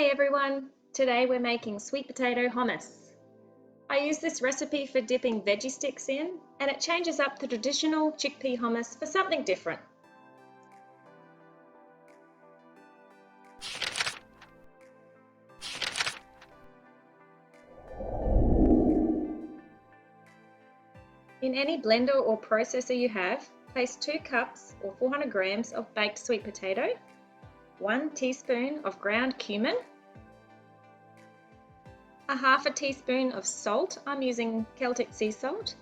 Hey everyone! Today we're making sweet potato hummus. I use this recipe for dipping veggie sticks in, and it changes up the traditional chickpea hummus for something different. In any blender or processor you have, place 2 cups or 400 grams of baked sweet potato, 1 teaspoon of ground cumin, a half a teaspoon of salt, I'm using Celtic sea salt,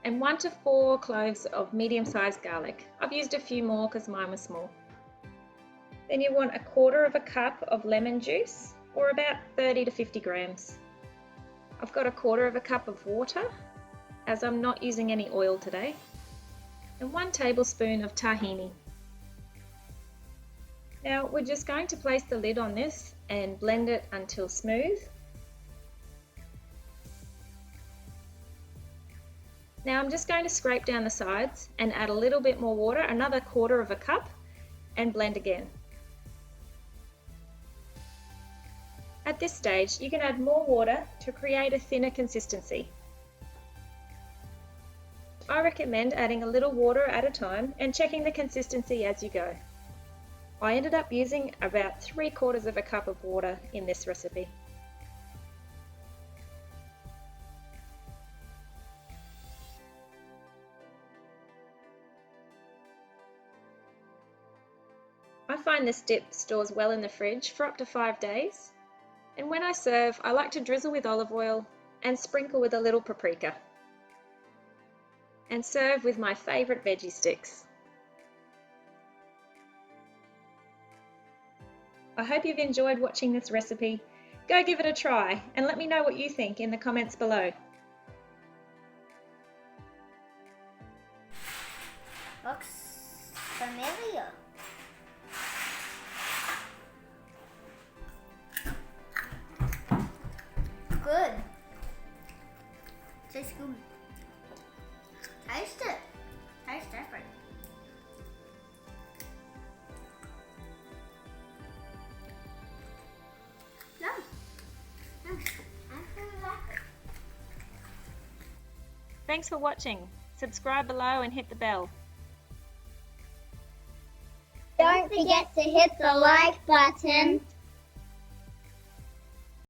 and 1 to 4 cloves of medium-sized garlic. I've used a few more because mine was small. Then you want 1/4 of a cup of lemon juice, or about 30 to 50 grams. I've got 1/4 of a cup of water, as I'm not using any oil today, and 1 tablespoon of tahini. Now we're just going to place the lid on this and blend it until smooth. Now I'm just going to scrape down the sides and add a little bit more water, another 1/4 of a cup, and blend again. At this stage you can add more water to create a thinner consistency. I recommend adding a little water at a time and checking the consistency as you go. I ended up using about 3/4 of a cup of water in this recipe. I find this dip stores well in the fridge for up to 5 days, and when I serve I like to drizzle with olive oil and sprinkle with a little paprika, and serve with my favourite veggie sticks. I hope you've enjoyed watching this recipe. Go give it a try and let me know what you think in the comments below. Looks familiar. Good. Tastes good. Taste it. Tastes different. Yum. I really like it. Thanks for watching. Subscribe below and hit the bell. Don't forget to hit the like button.